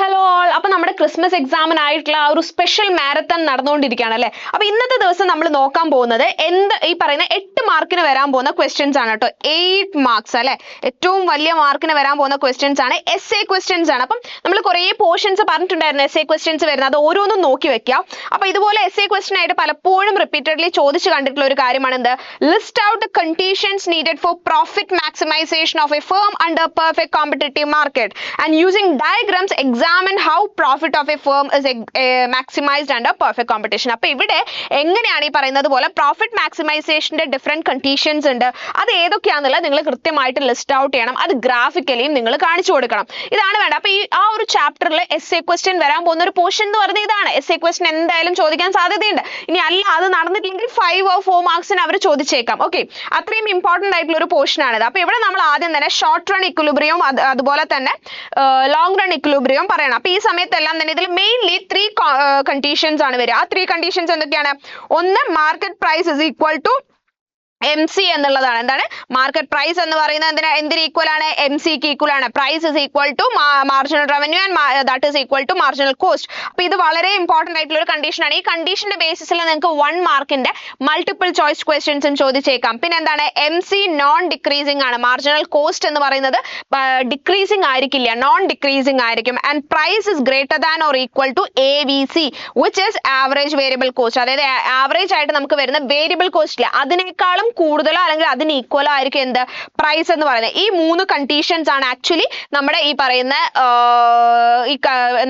Hello all. അപ്പൊ നമ്മുടെ Christmas എക്സാമിനായിട്ടുള്ള ആ ഒരു സ്പെഷ്യൽ മാരത്തൺ നടന്നുകൊണ്ടിരിക്കുകയാണ് അല്ലെ. അപ്പൊ ഇന്നത്തെ ദിവസം നമ്മൾ നോക്കാൻ പോകുന്നത് ഈ പറയുന്ന 8 മാർക്കിന് വരാൻ പോകുന്ന ക്വസ്റ്റ്യൻസ് ആണ് കേട്ടോ. 8 മാർക്സ് അല്ലെ, ഏറ്റവും വലിയ മാർക്കിന് വരാൻ പോകുന്ന ക്വസ്റ്റ്യൻസ് ആണ്. essay ക്വസ്റ്റ്യൻസ് ആണ്. അപ്പം നമ്മൾ കുറേ പോർഷൻസ് പറഞ്ഞിട്ടുണ്ടായിരുന്നു essay ക്വസ്റ്റ്യൻസ് വരുന്നത്, അത് ഓരോന്നും നോക്കി വെക്കുക. അപ്പൊ ഇതുപോലെ essay ക്വസ്റ്റ്യൻ ആയിട്ട് പലപ്പോഴും റിപ്പീറ്റഡ്ലി ചോദിച്ചു കണ്ടിട്ടുള്ള ഒരു കാര്യമാണ് എന്ത്, list out the conditions needed for profit maximisation of A firm under perfect competitive market and using diagrams examine how profit of a firm is maximized under perfect competition. അപ്പോൾ ഇവിടെ എങ്ങനെയാണ് ഈ പറയുന്നത് പോലെ പ്രോഫിറ്റ് മാക്സിമൈസേഷന്റെ ഡിഫറെന്റ് കണ്ടീഷൻസ് ഉണ്ട്, അത് ഏതൊക്കെയാണെന്നുള്ളത് നിങ്ങൾ കൃത്യമായിട്ട് ലിസ്റ്റ് ഔട്ട് ചെയ്യണം. അത് ഗ്രാഫിക്കലിയും നിങ്ങൾ കാണിച്ചു കൊടുക്കണം. ഇതാണ് വേണ്ടത്. അപ്പോൾ ഈ ആ ഒരു ചാപ്റ്ററിൽ essay ക്വസ്റ്റ്യൻ വരാൻ പോകുന്ന ഒരു പോർഷൻ എന്ന് പറയുന്നത് ഇതാണ്. essay ക്വസ്റ്റ്യൻ എന്തായാലും ചോദിക്കാൻ സാധ്യതയുണ്ട്. ഇനി അല്ല അത് നടന്നിട്ടില്ലെങ്കിൽ 5 or 4 മാർക്സിന് അവർ ചോദിച്ചേക്കാം. ഓക്കെ, അത്രയും ഇമ്പോർട്ടന്റ് ആയിട്ടുള്ള ഒരു പോർഷൻ ആണിത്. അപ്പോൾ ഇവിടെ നമ്മൾ ആദ്യം തന്നെ ഷോർട്ട് റൺ ഇക്വിലിബ്രിയം അതുപോലെ തന്നെ ലോങ് റൺ ഇക്വിലിബ്രിയം പറയണം. അപ്പൊ ഈ സമയത്തെല്ലാം തന്നെ ഇതിൽ മെയിൻലി 3 കണ്ടീഷൻസ് ആണ് വരിക. ആ 3 കണ്ടീഷൻസ് എന്തൊക്കെയാണ്? ഒന്ന്, market price is equal to MC എന്നുള്ളതാണ്. എന്താണ് മാർക്കറ്റ് പ്രൈസ് എന്ന് പറയുന്നത്? എന്തിന് ഈക്വൽ ആണ്? MC ക്ക് ഈക്വൽ ആണ്. Price is equal to marginal revenue and that is equal to marginal cost. അപ്പൊ ഇത് വളരെ ഇമ്പോർട്ടന്റ് ആയിട്ടുള്ള ഒരു കണ്ടീഷൻ ആണ്. ഈ കണ്ടീഷന്റെ ബേസിസിൽ നിങ്ങൾക്ക് 1 മാർക്കിന്റെ മൾട്ടിപ്പിൾ ചോയ്സ് ക്വസ്റ്റ്യൻസും ചോദിച്ചേക്കാം. പിന്നെ എന്താണ്? MC നോൺ ഡിക്രീസിംഗ് ആണ്. മാർജിനൽ കോസ്റ്റ് എന്ന് പറയുന്നത് ഡിക്രീസിംഗ് ആയിരിക്കില്ല, നോൺ ഡിക്രീസിംഗ് ആയിരിക്കും. And price is greater than or equal to AVC which is average variable cost. അതായത് ആവറേജ് ആയിട്ട് നമുക്ക് വരുന്ന വേരിയബിൾ കോസ്റ്റ് ഇല്ല, അതിനേക്കാളും കൂടുതലോ അല്ലെങ്കിൽ അതിന് ഈക്വലോ ആയിരിക്കും എന്ത്, പ്രൈസ് എന്ന് പറയുന്നത്. ഈ 3 കണ്ടീഷൻസ് ആണ് ആക്ച്വലി നമ്മുടെ ഈ പറയുന്ന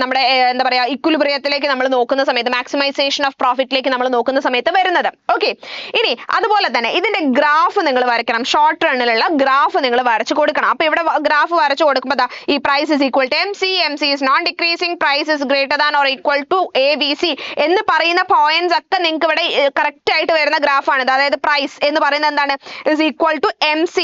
നമ്മുടെ എന്താ പറയാ ഇക്വിലിബ്രിയത്തിലേക്ക് നമ്മൾ നോക്കുന്ന സമയത്ത്, മാക്സിമൈസേഷൻ ഓഫ് പ്രോഫിറ്റിലേക്ക് നമ്മൾ നോക്കുന്ന സമയത്ത് വരുന്നത്. ഓക്കെ, ഇനി അതുപോലെ തന്നെ ഇതിന്റെ ഗ്രാഫ് നിങ്ങൾ വരയ്ക്കണം. ഷോർട്ട് റണ്ണിലുള്ള ഗ്രാഫ് നിങ്ങൾ വരച്ചു കൊടുക്കണം. അപ്പൊ ഇവിടെ ഗ്രാഫ് വരച്ചു കൊടുക്കുമ്പോൾ ഈ price is equal to MC is non decreasing, price is greater than or equal to AVC എന്ന് പറയുന്ന പോയിന്റ്സ് ഒക്കെ നിങ്ങൾക്ക് ഇവിടെ കറക്റ്റ് ആയിട്ട് വരുന്ന ഗ്രാഫാണ്. അതായത് പ്രൈസ് എന്ന് പറയുന്നത് എന്താണ്, ഇസ് ഈക്വൽ ടു MC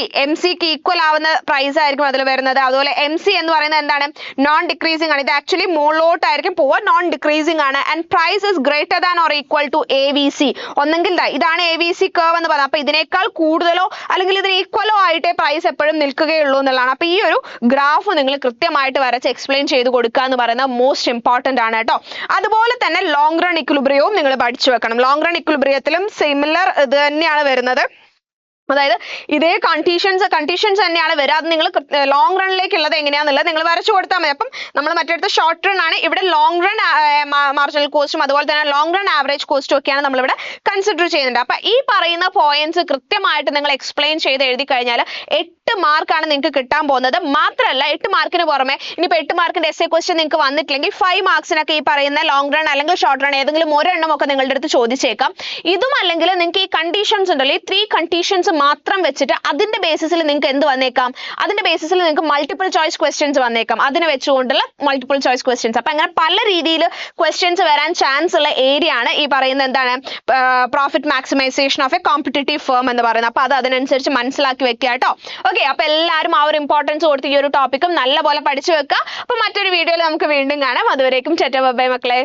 ക്ക് ഈക്വൽ ആവുന്ന പ്രൈസ് ആയിരിക്കും അതിൽ വരുന്നത്. അതുപോലെ MC എന്ന് പറയുന്നത് എന്താണ്, നോൺ ഡിക്രീസിംഗ് ആണ്. ഇത് ആക്ച്വലി മുകളിലോട്ടായിരിക്കും പോവുക, നോൺ ഡിക്രീസിംഗ് ആണ്. And price is greater than or equal to AVC. ഒന്നെങ്കിൽ ഇതാണ് AVC കർവ് എന്ന് പറയുന്നത്. അപ്പൊ ഇതിനേക്കാൾ കൂടുതലോ അല്ലെങ്കിൽ ഇതിന് ഈക്വലോ ആയിട്ടേ പ്രൈസ് എപ്പോഴും നിൽക്കുകയുള്ളൂ എന്നുള്ളതാണ്. അപ്പൊ ഈ ഒരു ഗ്രാഫ് നിങ്ങൾ കൃത്യമായിട്ട് വരച്ച് എക്സ്പ്ലെയിൻ ചെയ്ത് കൊടുക്കുക എന്ന് പറയുന്നത് മോസ്റ്റ് ഇമ്പോർട്ടന്റ് ആണ് കേട്ടോ. അതുപോലെ തന്നെ ലോങ് റൺ ഇക്വിലിബ്രിയവും നിങ്ങൾ പഠിച്ചു വെക്കണം. ലോങ് റൺ ഇക്വിലിബ്രിയത്തിലും സിമിലർ ഇത് തന്നെയാണ് വരുന്നത്. അതായത് ഇതേ കണ്ടീഷൻസ് തന്നെയാണ് വരിക. അത് നിങ്ങൾ ലോങ് റണ്ണിലേക്കുള്ളത് എങ്ങനെയാണെന്നുള്ളത് നിങ്ങൾ വരച്ചു കൊടുത്താൽ മതി. അപ്പം നമ്മൾ മറ്റടുത്ത് ഷോർട്ട് റൺ ആണ്. ഇവിടെ ലോങ് റൺ മാർജിനൽ കോസ്റ്റും അതുപോലെ തന്നെ ലോങ് റൺ ആവറേജ് കോസ്റ്റും ഒക്കെയാണ് നമ്മളിവിടെ കൺസിഡർ ചെയ്യുന്നുണ്ട്. അപ്പൊ ഈ പറയുന്ന പോയിന്റ്സ് കൃത്യമായിട്ട് നിങ്ങൾ എക്സ്പ്ലെയിൻ ചെയ്ത് എഴുതി കഴിഞ്ഞാൽ 8 മാർക്കാണ് നിങ്ങൾക്ക് കിട്ടാൻ പോകുന്നത്. മാത്രമല്ല 8 മാർക്കിന് പുറമെ ഇനിയിപ്പോൾ 8 മാർക്കിന്റെ essay ക്വസ്റ്റ്യൻ നിങ്ങൾക്ക് വന്നിട്ടില്ലെങ്കിൽ 5 മാർക്സിനൊക്കെ ഈ പറയുന്ന ലോങ് റൺ അല്ലെങ്കിൽ ഷോർട്ട് റൺ ഏതെങ്കിലും ഒരെണ്ണം ഒക്കെ നിങ്ങളുടെ അടുത്ത് ചോദിച്ചേക്കാം. ഇതും അല്ലെങ്കിൽ നിങ്ങൾക്ക് ഈ കണ്ടീഷൻസ് ഉണ്ടല്ലോ, ഈ 3 കണ്ടീഷൻസ് മാത്രം വെച്ചിട്ട് അതിന്റെ ബേസിസിൽ നിങ്ങൾക്ക് എന്ത് വന്നേക്കാം, അതിന്റെ ബേസിസിൽ നിങ്ങൾക്ക് മൾട്ടിപ്പിൾ ചോയ്സ് ക്വസ്റ്റ്യൻസ് വന്നേക്കാം. അതിനെ വെച്ചുകൊണ്ടുള്ള മൾട്ടിപ്പിൾ ചോയ്സ് ക്വസ്റ്റ്യൻസ്. അപ്പൊ അങ്ങനെ പല രീതിയിൽ ക്വസ്റ്റ്യൻസ് വരാൻ ചാൻസ് ഉള്ള ഏരിയ ആണ് ഈ പറയുന്ന എന്താണ് profit maximisation of A competitive firm എന്ന് പറയുന്നത്. അപ്പൊ അത് അതിനനുസരിച്ച് മനസ്സിലാക്കി വെക്കുക കേട്ടോ. ഓക്കെ, അപ്പൊ എല്ലാവരും ആ ഒരു ഇമ്പോർട്ടൻസ് കൊടുത്ത് ഈ ഒരു ടോപ്പിക്കും നല്ലപോലെ പഠിച്ചു വെക്കുക. അപ്പൊ മറ്റൊരു വീഡിയോയിൽ നമുക്ക് വീണ്ടും കാണാം. അതുവരേക്കും ബൈ മക്കളെ.